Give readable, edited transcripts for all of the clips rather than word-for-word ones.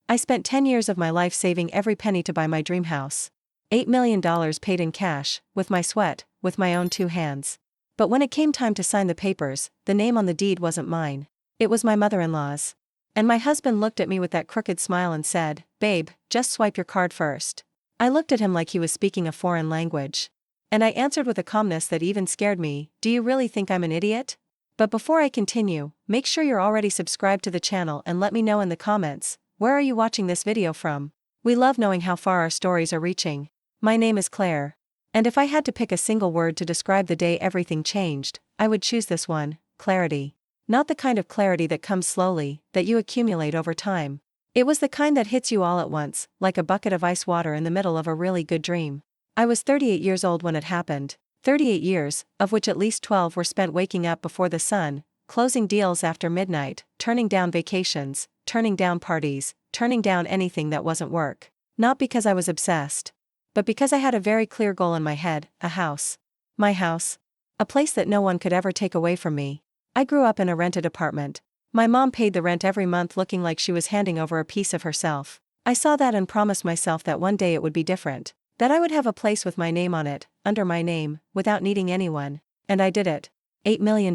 I spent 10 years of my life saving every penny to buy my dream house. $8 million paid in cash, with my sweat, with my own 2 hands. But when it came time to sign the papers, the name on the deed wasn't mine. It was my mother-in-law's. And my husband looked at me with that crooked smile and said, "Babe, just swipe your card first." I looked at him like he was speaking a foreign language. And I answered with a calmness that even scared me, "Do you really think I'm an idiot?" But before I continue, make sure you're already subscribed to the channel and let me know in the comments, where are you watching this video from? We love knowing how far our stories are reaching. My name is Claire. And if I had to pick a single word to describe the day everything changed, I would choose this one: clarity. Not the kind of clarity that comes slowly, that you accumulate over time. It was the kind that hits you all at once, like a bucket of ice water in the middle of a really good dream. I was 38 years old when it happened. 38 years, of which at least 12 were spent waking up before the sun, closing deals after midnight, turning down vacations, turning down parties, turning down anything that wasn't work. Not because I was obsessed, but because I had a very clear goal in my head: a house. My house. A place that no one could ever take away from me. I grew up in a rented apartment. My mom paid the rent every month looking like she was handing over a piece of herself. I saw that and promised myself that one day it would be different. That I would have a place with my name on it, under my name, without needing anyone. And I did it. $8 million.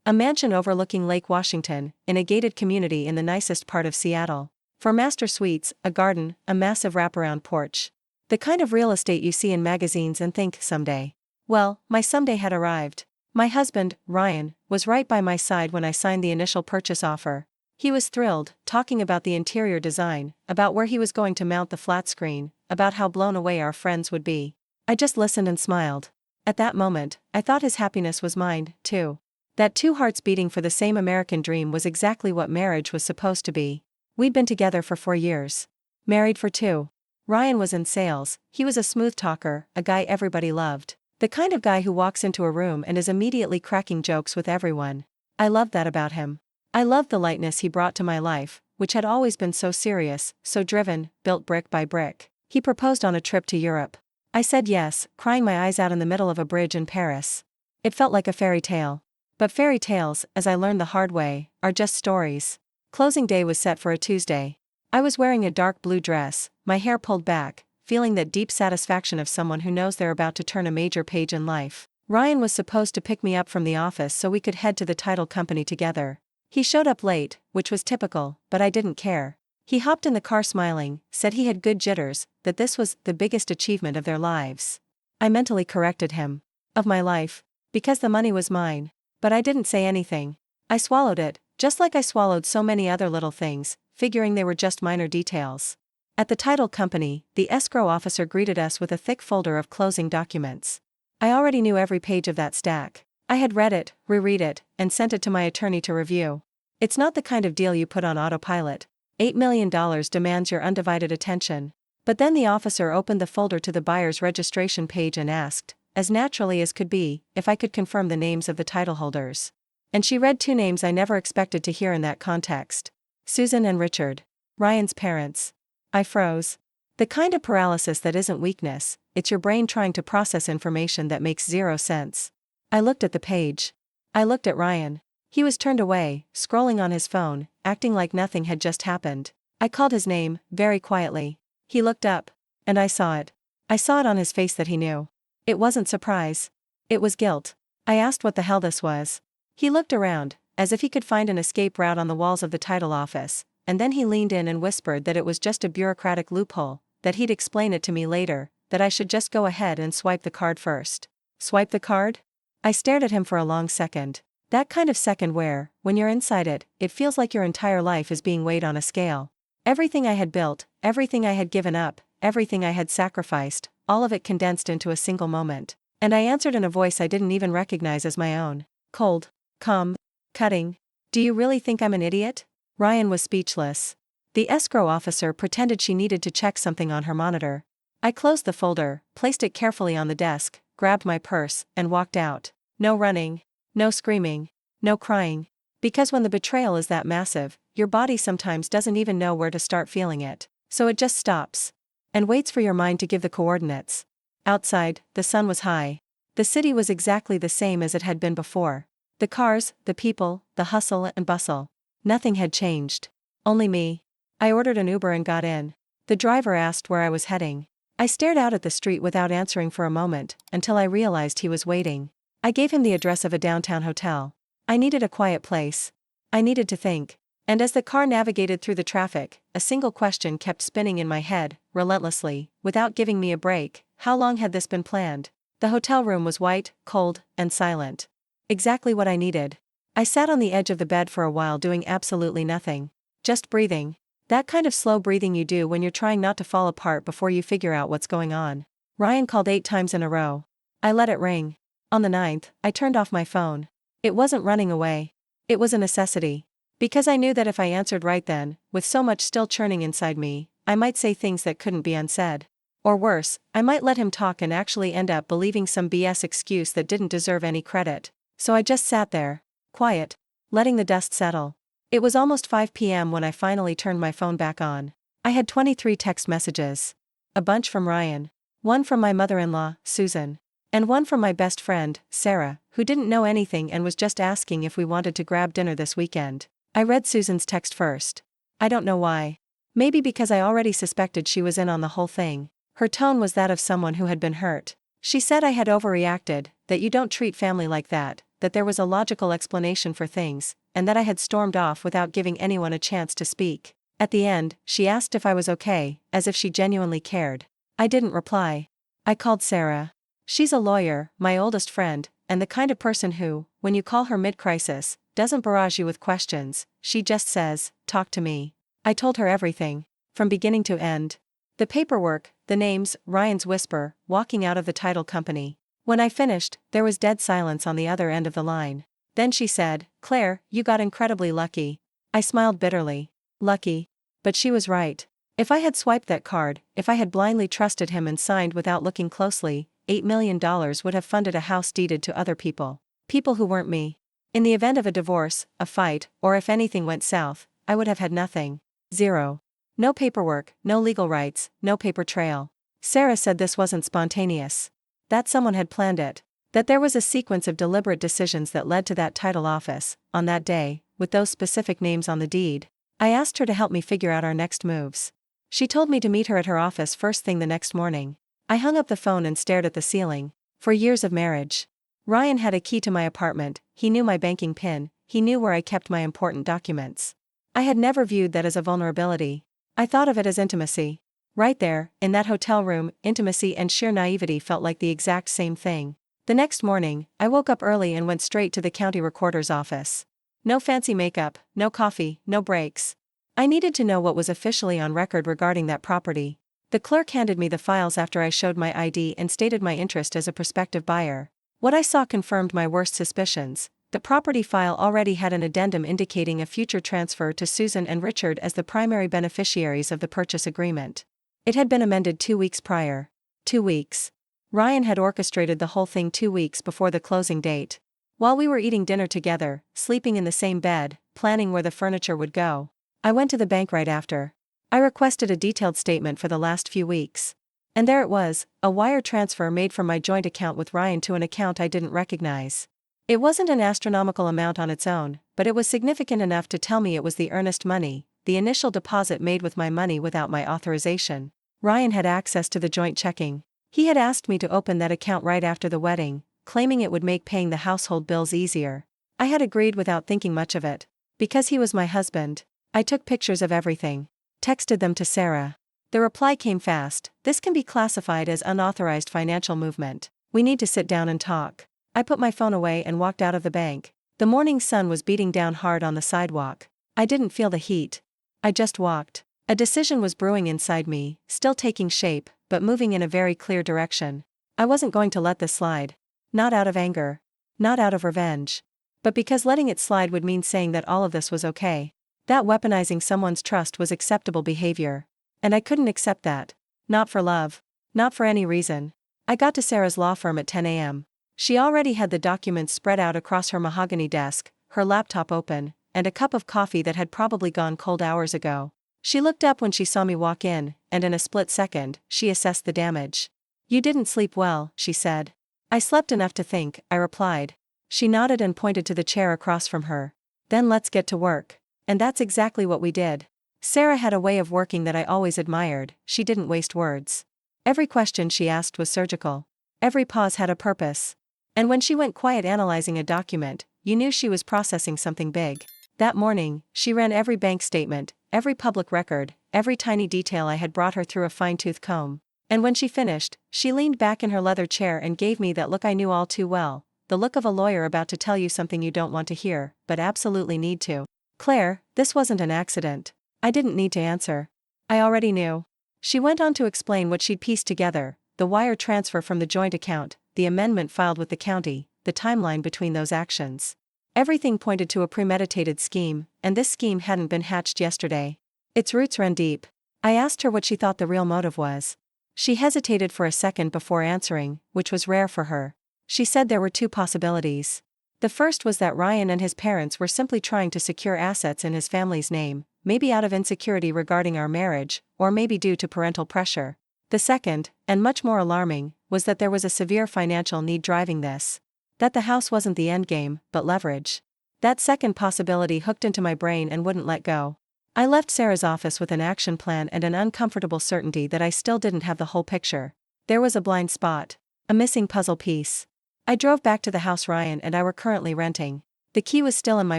A mansion overlooking Lake Washington, in a gated community in the nicest part of Seattle. 4 master suites, a garden, a massive wraparound porch. The kind of real estate you see in magazines and think, someday. Well, my someday had arrived. My husband, Ryan, was right by my side when I signed the initial purchase offer. He was thrilled, talking about the interior design, about where he was going to mount the flat screen, about how blown away our friends would be. I just listened and smiled. At that moment, I thought his happiness was mine, too. That 2 hearts beating for the same American dream was exactly what marriage was supposed to be. We'd been together for 4 years. Married for 2. Ryan was in sales. He was a smooth talker, a guy everybody loved. The kind of guy who walks into a room and is immediately cracking jokes with everyone. I loved that about him. I loved the lightness he brought to my life, which had always been so serious, so driven, built brick by brick. He proposed on a trip to Europe. I said yes, crying my eyes out in the middle of a bridge in Paris. It felt like a fairy tale. But fairy tales, as I learned the hard way, are just stories. Closing day was set for a Tuesday. I was wearing a dark blue dress, my hair pulled back, feeling that deep satisfaction of someone who knows they're about to turn a major page in life. Ryan was supposed to pick me up from the office so we could head to the title company together. He showed up late, which was typical, but I didn't care. He hopped in the car smiling, said he had good jitters, that this was the biggest achievement of their lives. I mentally corrected him. Of my life. Because the money was mine. But I didn't say anything. I swallowed it, just like I swallowed so many other little things, figuring they were just minor details. At the title company, the escrow officer greeted us with a thick folder of closing documents. I already knew every page of that stack. I had read it, reread it, and sent it to my attorney to review. It's not the kind of deal you put on autopilot. $8 million demands your undivided attention. But then the officer opened the folder to the buyer's registration page and asked, as naturally as could be, if I could confirm the names of the title holders. And she read 2 names I never expected to hear in that context. Susan and Richard. Ryan's parents. I froze. The kind of paralysis that isn't weakness, it's your brain trying to process information that makes 0 sense. I looked at the page. I looked at Ryan. He was turned away, scrolling on his phone, acting like nothing had just happened. I called his name, very quietly. He looked up. And I saw it. I saw it on his face that he knew. It wasn't surprise. It was guilt. I asked what the hell this was. He looked around, as if he could find an escape route on the walls of the title office, and then he leaned in and whispered that it was just a bureaucratic loophole, that he'd explain it to me later, that I should just go ahead and swipe the card first. Swipe the card? I stared at him for a long second. That kind of second where, when you're inside it, it feels like your entire life is being weighed on a scale. Everything I had built, everything I had given up, everything I had sacrificed, all of it condensed into a single moment. And I answered in a voice I didn't even recognize as my own. Cold. Calm. Cutting. Do you really think I'm an idiot? Ryan was speechless. The escrow officer pretended she needed to check something on her monitor. I closed the folder, placed it carefully on the desk, grabbed my purse, and walked out. No running. No screaming. No crying. Because when the betrayal is that massive, your body sometimes doesn't even know where to start feeling it. So it just stops. And waits for your mind to give the coordinates. Outside, the sun was high. The city was exactly the same as it had been before. The cars, the people, the hustle and bustle. Nothing had changed. Only me. I ordered an Uber and got in. The driver asked where I was heading. I stared out at the street without answering for a moment, until I realized he was waiting. I gave him the address of a downtown hotel. I needed a quiet place. I needed to think. And as the car navigated through the traffic, a single question kept spinning in my head, relentlessly, without giving me a break. How long had this been planned? The hotel room was white, cold, and silent. Exactly what I needed. I sat on the edge of the bed for a while doing absolutely nothing. Just breathing. That kind of slow breathing you do when you're trying not to fall apart before you figure out what's going on. Ryan called 8 times in a row. I let it ring. On the 9th, I turned off my phone. It wasn't running away. It was a necessity. Because I knew that if I answered right then, with so much still churning inside me, I might say things that couldn't be unsaid. Or worse, I might let him talk and actually end up believing some BS excuse that didn't deserve any credit. So I just sat there, quiet, letting the dust settle. It was almost 5 p.m. when I finally turned my phone back on. I had 23 text messages. A bunch from Ryan. One from my mother-in-law, Susan. And one from my best friend, Sarah, who didn't know anything and was just asking if we wanted to grab dinner this weekend. I read Susan's text first. I don't know why. Maybe because I already suspected she was in on the whole thing. Her tone was that of someone who had been hurt. She said I had overreacted, that you don't treat family like that there was a logical explanation for things, and that I had stormed off without giving anyone a chance to speak. At the end, she asked if I was okay, as if she genuinely cared. I didn't reply. I called Sarah. She's a lawyer, my oldest friend, and the kind of person who, when you call her mid-crisis, doesn't barrage you with questions, she just says, "Talk to me." I told her everything, from beginning to end. The paperwork, the names, Ryan's whisper, walking out of the title company. When I finished, there was dead silence on the other end of the line. Then she said, "Claire, you got incredibly lucky." I smiled bitterly. Lucky. But she was right. If I had swiped that card, if I had blindly trusted him and signed without looking closely, $8 million would have funded a house deeded to other people. People who weren't me. In the event of a divorce, a fight, or if anything went south, I would have had nothing. Zero. No paperwork, no legal rights, no paper trail. Sarah said this wasn't spontaneous. That someone had planned it. That there was a sequence of deliberate decisions that led to that title office, on that day, with those specific names on the deed. I asked her to help me figure out our next moves. She told me to meet her at her office first thing the next morning. I hung up the phone and stared at the ceiling. For years of marriage. Ryan had a key to my apartment, he knew my banking PIN, he knew where I kept my important documents. I had never viewed that as a vulnerability. I thought of it as intimacy. Right there, in that hotel room, intimacy and sheer naivety felt like the exact same thing. The next morning, I woke up early and went straight to the county recorder's office. No fancy makeup, no coffee, no breaks. I needed to know what was officially on record regarding that property. The clerk handed me the files after I showed my ID and stated my interest as a prospective buyer. What I saw confirmed my worst suspicions. The property file already had an addendum indicating a future transfer to Susan and Richard as the primary beneficiaries of the purchase agreement. It had been amended 2 weeks prior. 2 weeks. Ryan had orchestrated the whole thing 2 weeks before the closing date. While we were eating dinner together, sleeping in the same bed, planning where the furniture would go. I went to the bank right after. I requested a detailed statement for the last few weeks. And there it was, a wire transfer made from my joint account with Ryan to an account I didn't recognize. It wasn't an astronomical amount on its own, but it was significant enough to tell me it was the earnest money, the initial deposit made with my money without my authorization. Ryan had access to the joint checking. He had asked me to open that account right after the wedding, claiming it would make paying the household bills easier. I had agreed without thinking much of it. Because he was my husband, I took pictures of everything. Texted them to Sarah. The reply came fast. "This can be classified as unauthorized financial movement. We need to sit down and talk." I put my phone away and walked out of the bank. The morning sun was beating down hard on the sidewalk. I didn't feel the heat. I just walked. A decision was brewing inside me, still taking shape, but moving in a very clear direction. I wasn't going to let this slide. Not out of anger. Not out of revenge. But because letting it slide would mean saying that all of this was okay. That weaponizing someone's trust was acceptable behavior. And I couldn't accept that. Not for love. Not for any reason. I got to Sarah's law firm at 10 a.m. She already had the documents spread out across her mahogany desk, her laptop open, and a cup of coffee that had probably gone cold hours ago. She looked up when she saw me walk in, and in a split second, she assessed the damage. "You didn't sleep well," she said. "I slept enough to think," I replied. She nodded and pointed to the chair across from her. "Then let's get to work." And that's exactly what we did. Sarah had a way of working that I always admired. She didn't waste words. Every question she asked was surgical. Every pause had a purpose. And when she went quiet analyzing a document, you knew she was processing something big. That morning, she ran every bank statement, every public record, every tiny detail I had brought her through a fine-tooth comb. And when she finished, she leaned back in her leather chair and gave me that look I knew all too well, the look of a lawyer about to tell you something you don't want to hear, but absolutely need to. Claire, this wasn't an accident. I didn't need to answer. I already knew. She went on to explain what she'd pieced together, the wire transfer from the joint account, the amendment filed with the county, the timeline between those actions. Everything pointed to a premeditated scheme, and this scheme hadn't been hatched yesterday. Its roots ran deep. I asked her what she thought the real motive was. She hesitated for a second before answering, which was rare for her. She said there were two possibilities. The first was that Ryan and his parents were simply trying to secure assets in his family's name, maybe out of insecurity regarding our marriage, or maybe due to parental pressure. The second, and much more alarming, was that there was a severe financial need driving this. That the house wasn't the endgame, but leverage. That second possibility hooked into my brain and wouldn't let go. I left Sarah's office with an action plan and an uncomfortable certainty that I still didn't have the whole picture. There was a blind spot. A missing puzzle piece. I drove back to the house Ryan and I were currently renting. The key was still in my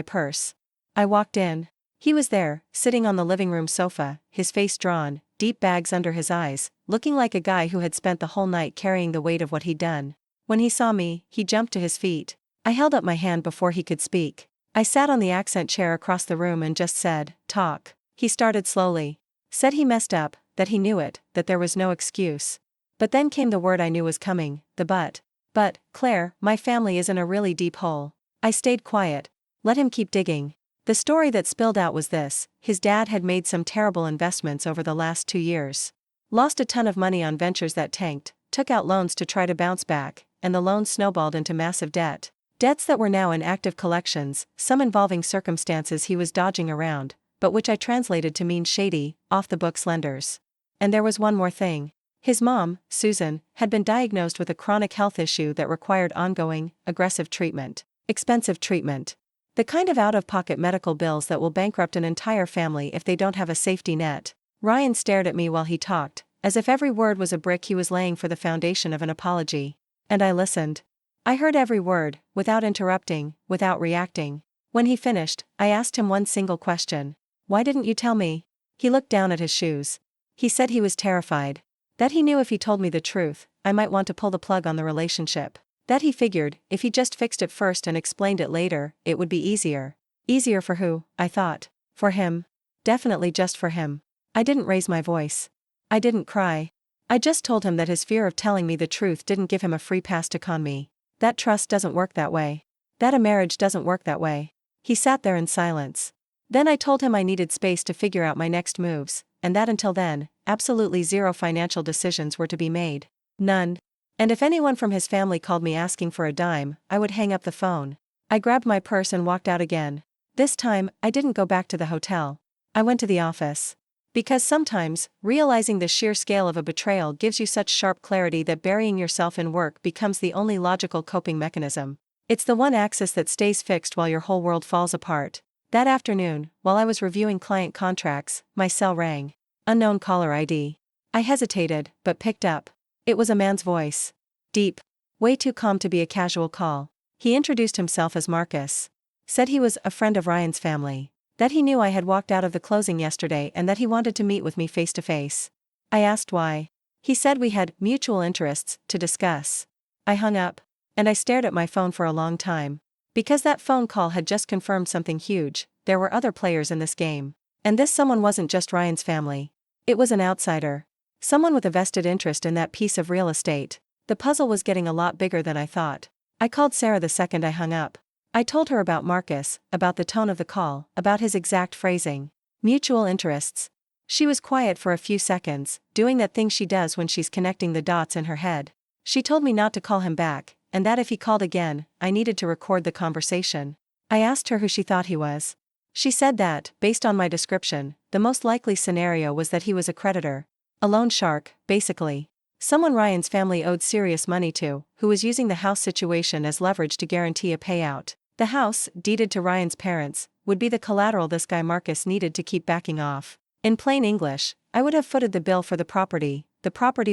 purse. I walked in. He was there, sitting on the living room sofa, his face drawn, deep bags under his eyes, looking like a guy who had spent the whole night carrying the weight of what he'd done. When he saw me, he jumped to his feet. I held up my hand before he could speak. I sat on the accent chair across the room and just said, "Talk." He started slowly. Said he messed up, that he knew it, that there was no excuse. But then came the word I knew was coming, the but. But, Claire, my family is in a really deep hole. I stayed quiet. Let him keep digging. The story that spilled out was this: his dad had made some terrible investments over the last 2 years. Lost a ton of money on ventures that tanked, took out loans to try to bounce back, and the loans snowballed into massive debt. Debts that were now in active collections, some involving circumstances he was dodging around, but which I translated to mean shady, off-the-books lenders. And there was one more thing. His mom, Susan, had been diagnosed with a chronic health issue that required ongoing, aggressive treatment. Expensive treatment. The kind of out-of-pocket medical bills that will bankrupt an entire family if they don't have a safety net. Ryan stared at me while he talked, as if every word was a brick he was laying for the foundation of an apology. And I listened. I heard every word, without interrupting, without reacting. When he finished, I asked him one single question. "Why didn't you tell me?" He looked down at his shoes. He said he was terrified. That he knew if he told me the truth, I might want to pull the plug on the relationship. That he figured, if he just fixed it first and explained it later, it would be easier. Easier for who, I thought. For him. Definitely just for him. I didn't raise my voice. I didn't cry. I just told him that his fear of telling me the truth didn't give him a free pass to con me. That trust doesn't work that way. That a marriage doesn't work that way. He sat there in silence. Then I told him I needed space to figure out my next moves, and that until then, absolutely zero financial decisions were to be made. None. And if anyone from his family called me asking for a dime, I would hang up the phone. I grabbed my purse and walked out again. This time, I didn't go back to the hotel. I went to the office. Because sometimes, realizing the sheer scale of a betrayal gives you such sharp clarity that burying yourself in work becomes the only logical coping mechanism. It's the one axis that stays fixed while your whole world falls apart. That afternoon, while I was reviewing client contracts, my cell rang. Unknown caller ID. I hesitated, but picked up. It was a man's voice. Deep. Way too calm to be a casual call. He introduced himself as Marcus. Said he was a friend of Ryan's family. That he knew I had walked out of the closing yesterday and that he wanted to meet with me face to face. I asked why. He said we had mutual interests to discuss. I hung up. And I stared at my phone for a long time. Because that phone call had just confirmed something huge. There were other players in this game. And this someone wasn't just Ryan's family. It was an outsider. Someone with a vested interest in that piece of real estate. The puzzle was getting a lot bigger than I thought. I called Sarah the second I hung up. I told her about Marcus, about the tone of the call, about his exact phrasing. Mutual interests. She was quiet for a few seconds, doing that thing she does when she's connecting the dots in her head. She told me not to call him back, and that if he called again, I needed to record the conversation. I asked her who she thought he was. She said that, based on my description, the most likely scenario was that he was a creditor. A loan shark, basically. Someone Ryan's family owed serious money to, who was using the house situation as leverage to guarantee a payout. The house, deeded to Ryan's parents, would be the collateral this guy Marcus needed to keep backing off. In plain English, I would have footed the bill for the property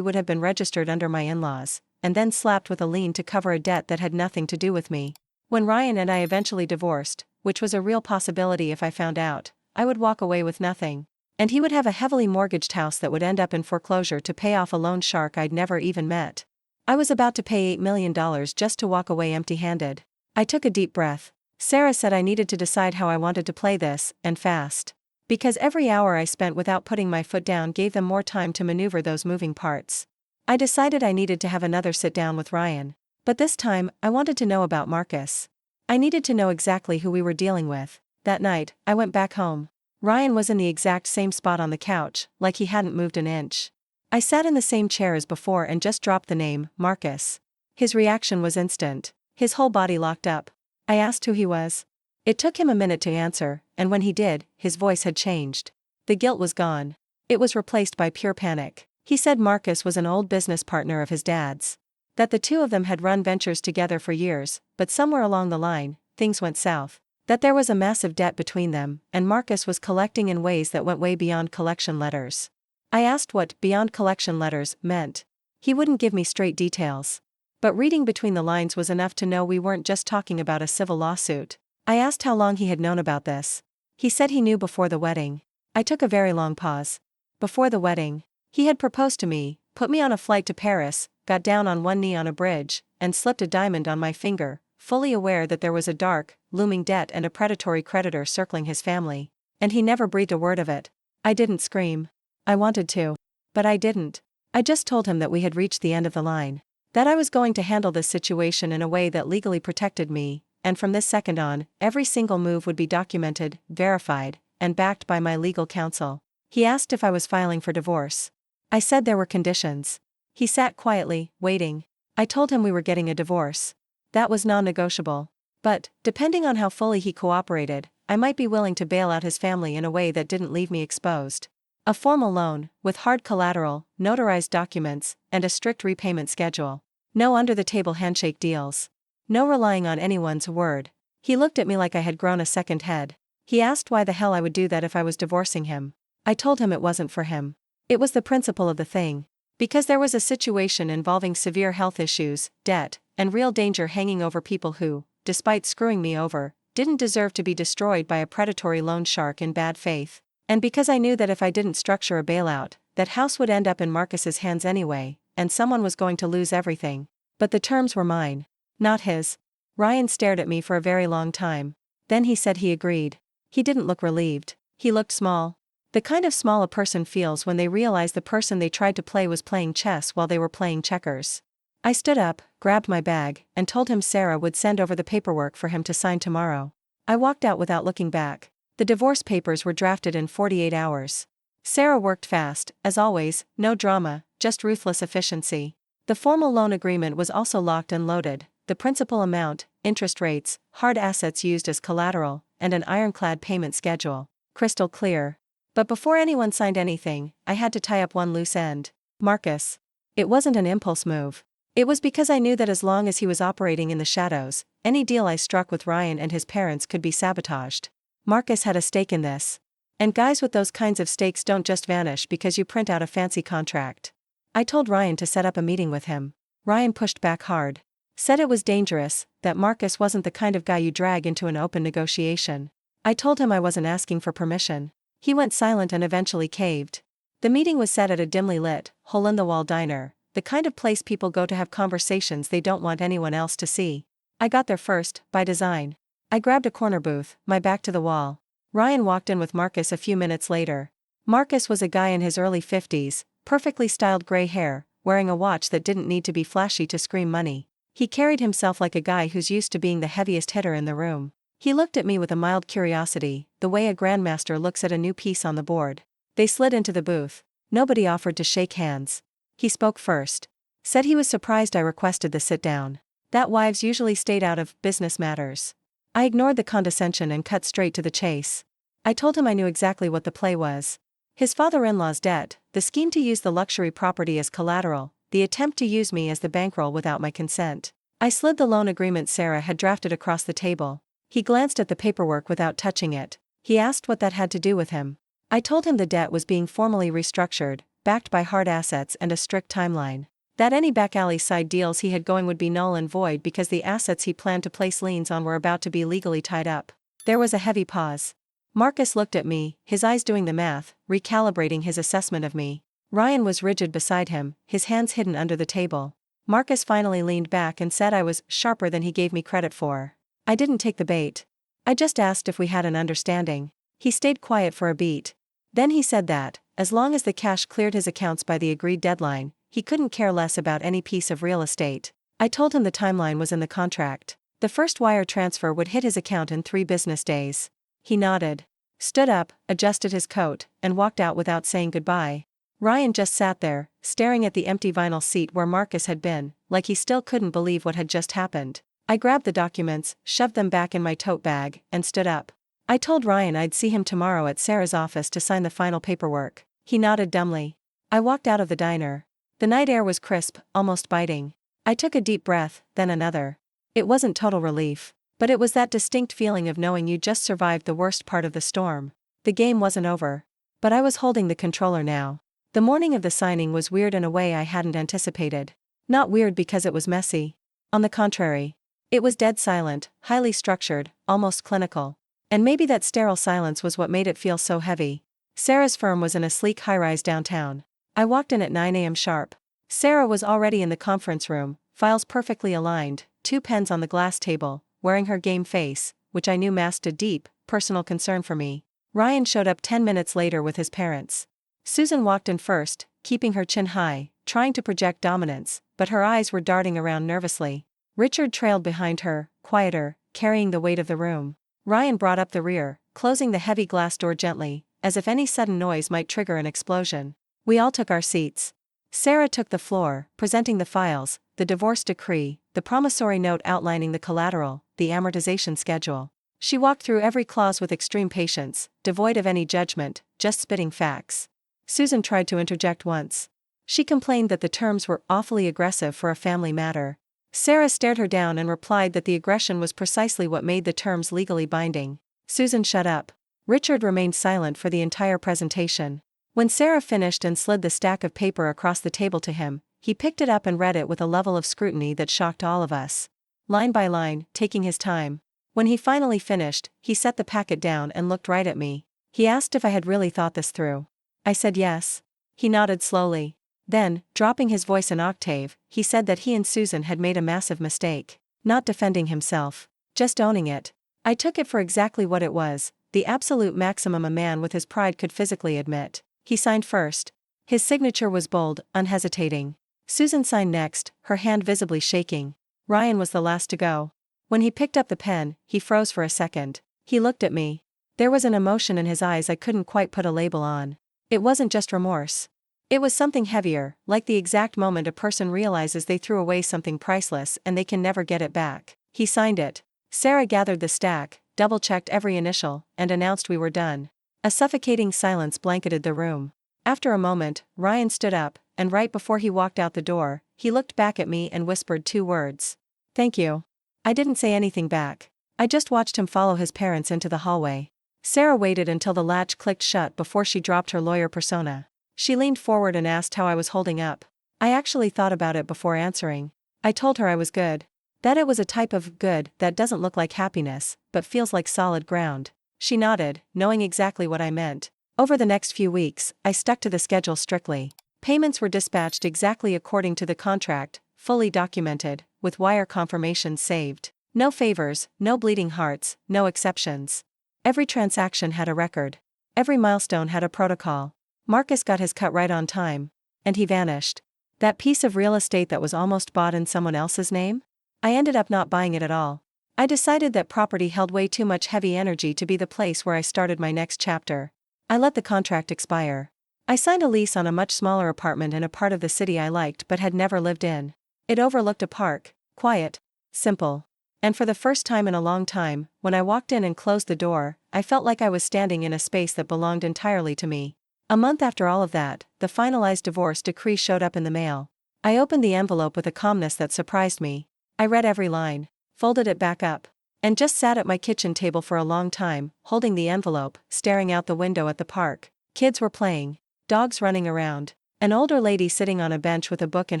would have been registered under my in-laws, and then slapped with a lien to cover a debt that had nothing to do with me. When Ryan and I eventually divorced, which was a real possibility if I found out, I would walk away with nothing. And he would have a heavily mortgaged house that would end up in foreclosure to pay off a loan shark I'd never even met. I was about to pay $8 million just to walk away empty-handed. I took a deep breath. Sarah said I needed to decide how I wanted to play this, and fast. Because every hour I spent without putting my foot down gave them more time to maneuver those moving parts. I decided I needed to have another sit down with Ryan. But this time, I wanted to know about Marcus. I needed to know exactly who we were dealing with. That night, I went back home. Ryan was in the exact same spot on the couch, like he hadn't moved an inch. I sat in the same chair as before and just dropped the name, Marcus. His reaction was instant. His whole body locked up. I asked who he was. It took him a minute to answer, and when he did, his voice had changed. The guilt was gone. It was replaced by pure panic. He said Marcus was an old business partner of his dad's. That the two of them had run ventures together for years, but somewhere along the line, things went south. That there was a massive debt between them, and Marcus was collecting in ways that went way beyond collection letters. I asked what "beyond collection letters" meant. He wouldn't give me straight details. But reading between the lines was enough to know we weren't just talking about a civil lawsuit. I asked how long he had known about this. He said he knew before the wedding. I took a very long pause. Before the wedding. He had proposed to me, put me on a flight to Paris, got down on one knee on a bridge, and slipped a diamond on my finger, fully aware that there was a dark, looming debt and a predatory creditor circling his family. And he never breathed a word of it. I didn't scream. I wanted to. But I didn't. I just told him that we had reached the end of the line. That I was going to handle this situation in a way that legally protected me, and from this second on, every single move would be documented, verified, and backed by my legal counsel. He asked if I was filing for divorce. I said there were conditions. He sat quietly, waiting. I told him we were getting a divorce. That was non-negotiable. But, depending on how fully he cooperated, I might be willing to bail out his family in a way that didn't leave me exposed. A formal loan, with hard collateral, notarized documents, and a strict repayment schedule. No under-the-table handshake deals. No relying on anyone's word. He looked at me like I had grown a second head. He asked why the hell I would do that if I was divorcing him. I told him it wasn't for him. It was the principle of the thing. Because there was a situation involving severe health issues, debt, and real danger hanging over people who, despite screwing me over, didn't deserve to be destroyed by a predatory loan shark in bad faith. And because I knew that if I didn't structure a bailout, that house would end up in Marcus's hands anyway, and someone was going to lose everything. But the terms were mine, not his. Ryan stared at me for a very long time. Then he said he agreed. He didn't look relieved. He looked small. The kind of small a person feels when they realize the person they tried to play was playing chess while they were playing checkers. I stood up, grabbed my bag, and told him Sarah would send over the paperwork for him to sign tomorrow. I walked out without looking back. The divorce papers were drafted in 48 hours. Sarah worked fast, as always, no drama, just ruthless efficiency. The formal loan agreement was also locked and loaded, the principal amount, interest rates, hard assets used as collateral, and an ironclad payment schedule. Crystal clear. But before anyone signed anything, I had to tie up one loose end. Marcus. It wasn't an impulse move. It was because I knew that as long as he was operating in the shadows, any deal I struck with Ryan and his parents could be sabotaged. Marcus had a stake in this. And guys with those kinds of stakes don't just vanish because you print out a fancy contract. I told Ryan to set up a meeting with him. Ryan pushed back hard. Said it was dangerous, that Marcus wasn't the kind of guy you drag into an open negotiation. I told him I wasn't asking for permission. He went silent and eventually caved. The meeting was set at a dimly lit, hole-in-the-wall diner, the kind of place people go to have conversations they don't want anyone else to see. I got there first, by design. I grabbed a corner booth, my back to the wall. Ryan walked in with Marcus a few minutes later. Marcus was a guy in his early 50s, perfectly styled gray hair, wearing a watch that didn't need to be flashy to scream money. He carried himself like a guy who's used to being the heaviest hitter in the room. He looked at me with a mild curiosity, the way a grandmaster looks at a new piece on the board. They slid into the booth. Nobody offered to shake hands. He spoke first. Said he was surprised I requested the sit-down. That wives usually stayed out of business matters. I ignored the condescension and cut straight to the chase. I told him I knew exactly what the play was. His father-in-law's debt, the scheme to use the luxury property as collateral, the attempt to use me as the bankroll without my consent. I slid the loan agreement Sarah had drafted across the table. He glanced at the paperwork without touching it. He asked what that had to do with him. I told him the debt was being formally restructured, backed by hard assets and a strict timeline. That any back-alley side deals he had going would be null and void because the assets he planned to place liens on were about to be legally tied up. There was a heavy pause. Marcus looked at me, his eyes doing the math, recalibrating his assessment of me. Ryan was rigid beside him, his hands hidden under the table. Marcus finally leaned back and said I was sharper than he gave me credit for. I didn't take the bait. I just asked if we had an understanding. He stayed quiet for a beat. Then he said that, as long as the cash cleared his accounts by the agreed deadline, he couldn't care less about any piece of real estate. I told him the timeline was in the contract. The first wire transfer would hit his account in 3 business days. He nodded, stood up, adjusted his coat, and walked out without saying goodbye. Ryan just sat there, staring at the empty vinyl seat where Marcus had been, like he still couldn't believe what had just happened. I grabbed the documents, shoved them back in my tote bag, and stood up. I told Ryan I'd see him tomorrow at Sarah's office to sign the final paperwork. He nodded dumbly. I walked out of the diner. The night air was crisp, almost biting. I took a deep breath, then another. It wasn't total relief, but it was that distinct feeling of knowing you just survived the worst part of the storm. The game wasn't over. But I was holding the controller now. The morning of the signing was weird in a way I hadn't anticipated. Not weird because it was messy. On the contrary. It was dead silent, highly structured, almost clinical. And maybe that sterile silence was what made it feel so heavy. Sarah's firm was in a sleek high-rise downtown. I walked in at 9 a.m. sharp. Sarah was already in the conference room, files perfectly aligned, 2 pens on the glass table, wearing her game face, which I knew masked a deep, personal concern for me. Ryan showed up 10 minutes later with his parents. Susan walked in first, keeping her chin high, trying to project dominance, but her eyes were darting around nervously. Richard trailed behind her, quieter, carrying the weight of the room. Ryan brought up the rear, closing the heavy glass door gently, as if any sudden noise might trigger an explosion. We all took our seats. Sarah took the floor, presenting the files, the divorce decree, the promissory note outlining the collateral, the amortization schedule. She walked through every clause with extreme patience, devoid of any judgment, just spitting facts. Susan tried to interject once. She complained that the terms were awfully aggressive for a family matter. Sarah stared her down and replied that the aggression was precisely what made the terms legally binding. Susan shut up. Richard remained silent for the entire presentation. When Sarah finished and slid the stack of paper across the table to him, he picked it up and read it with a level of scrutiny that shocked all of us. Line by line, taking his time. When he finally finished, he set the packet down and looked right at me. He asked if I had really thought this through. I said yes. He nodded slowly. Then, dropping his voice an octave, he said that he and Susan had made a massive mistake. Not defending himself. Just owning it. I took it for exactly what it was, the absolute maximum a man with his pride could physically admit. He signed first. His signature was bold, unhesitating. Susan signed next, her hand visibly shaking. Ryan was the last to go. When he picked up the pen, he froze for a second. He looked at me. There was an emotion in his eyes I couldn't quite put a label on. It wasn't just remorse. It was something heavier, like the exact moment a person realizes they threw away something priceless and they can never get it back. He signed it. Sarah gathered the stack, double-checked every initial, and announced we were done. A suffocating silence blanketed the room. After a moment, Ryan stood up, and right before he walked out the door, he looked back at me and whispered 2 words. "Thank you." I didn't say anything back. I just watched him follow his parents into the hallway. Sarah waited until the latch clicked shut before she dropped her lawyer persona. She leaned forward and asked how I was holding up. I actually thought about it before answering. I told her I was good. That it was a type of good that doesn't look like happiness, but feels like solid ground. She nodded, knowing exactly what I meant. Over the next few weeks, I stuck to the schedule strictly. Payments were dispatched exactly according to the contract, fully documented, with wire confirmations saved. No favors, no bleeding hearts, no exceptions. Every transaction had a record. Every milestone had a protocol. Marcus got his cut right on time. And he vanished. That piece of real estate that was almost bought in someone else's name? I ended up not buying it at all. I decided that property held way too much heavy energy to be the place where I started my next chapter. I let the contract expire. I signed a lease on a much smaller apartment in a part of the city I liked but had never lived in. It overlooked a park, quiet, simple. And for the first time in a long time, when I walked in and closed the door, I felt like I was standing in a space that belonged entirely to me. A month after all of that, the finalized divorce decree showed up in the mail. I opened the envelope with a calmness that surprised me. I read every line, folded it back up, and just sat at my kitchen table for a long time, holding the envelope, staring out the window at the park. Kids were playing. Dogs running around. An older lady sitting on a bench with a book in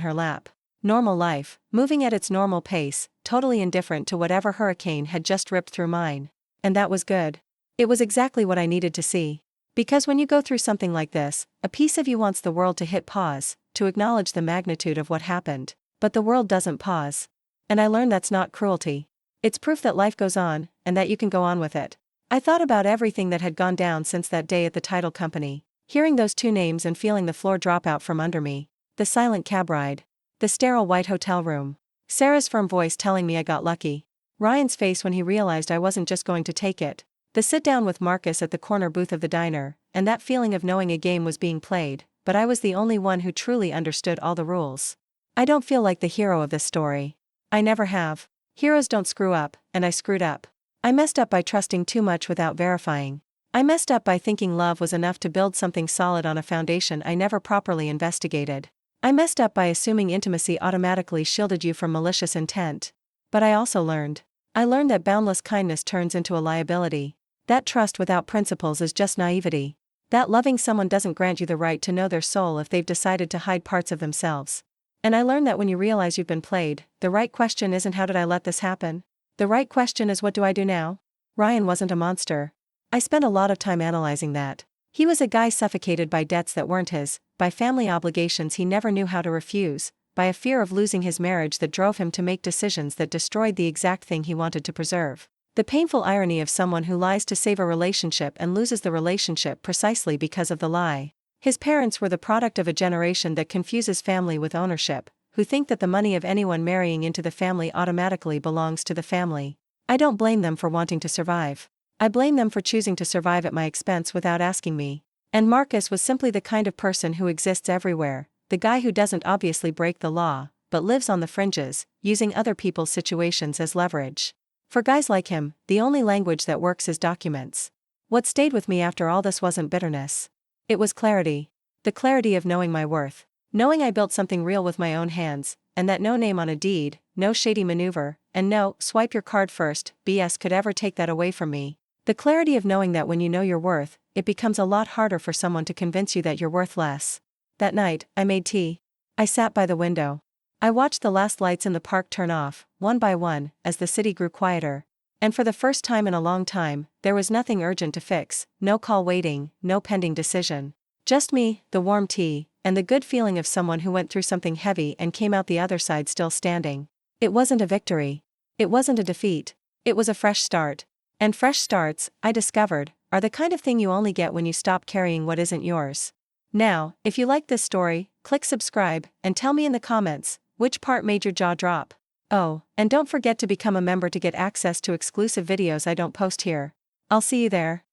her lap. Normal life, moving at its normal pace, totally indifferent to whatever hurricane had just ripped through mine. And that was good. It was exactly what I needed to see. Because when you go through something like this, a piece of you wants the world to hit pause, to acknowledge the magnitude of what happened. But the world doesn't pause. And I learned that's not cruelty. It's proof that life goes on, and that you can go on with it. I thought about everything that had gone down since that day at the title company. Hearing those two names and feeling the floor drop out from under me. The silent cab ride. The sterile white hotel room. Sarah's firm voice telling me I got lucky. Ryan's face when he realized I wasn't just going to take it. The sit down with Marcus at the corner booth of the diner, and that feeling of knowing a game was being played, but I was the only one who truly understood all the rules. I don't feel like the hero of this story. I never have. Heroes don't screw up, and I screwed up. I messed up by trusting too much without verifying. I messed up by thinking love was enough to build something solid on a foundation I never properly investigated. I messed up by assuming intimacy automatically shielded you from malicious intent. But I also learned. I learned that boundless kindness turns into a liability. That trust without principles is just naivety. That loving someone doesn't grant you the right to know their soul if they've decided to hide parts of themselves. And I learned that when you realize you've been played, the right question isn't how did I let this happen? The right question is what do I do now? Ryan wasn't a monster. I spent a lot of time analyzing that. He was a guy suffocated by debts that weren't his, by family obligations he never knew how to refuse, by a fear of losing his marriage that drove him to make decisions that destroyed the exact thing he wanted to preserve. The painful irony of someone who lies to save a relationship and loses the relationship precisely because of the lie. His parents were the product of a generation that confuses family with ownership, who think that the money of anyone marrying into the family automatically belongs to the family. I don't blame them for wanting to survive. I blame them for choosing to survive at my expense without asking me. And Marcus was simply the kind of person who exists everywhere, the guy who doesn't obviously break the law, but lives on the fringes, using other people's situations as leverage. For guys like him, the only language that works is documents. What stayed with me after all this wasn't bitterness. It was clarity. The clarity of knowing my worth. Knowing I built something real with my own hands, and that no name on a deed, no shady maneuver, and no swipe your card first BS could ever take that away from me. The clarity of knowing that when you know your worth, it becomes a lot harder for someone to convince you that you're worth less. That night, I made tea. I sat by the window. I watched the last lights in the park turn off, one by one, as the city grew quieter. And for the first time in a long time, there was nothing urgent to fix, no call waiting, no pending decision. Just me, the warm tea, and the good feeling of someone who went through something heavy and came out the other side still standing. It wasn't a victory. It wasn't a defeat. It was a fresh start. And fresh starts, I discovered, are the kind of thing you only get when you stop carrying what isn't yours. Now, if you liked this story, click subscribe, and tell me in the comments, which part made your jaw drop. Oh, and don't forget to become a member to get access to exclusive videos I don't post here. I'll see you there.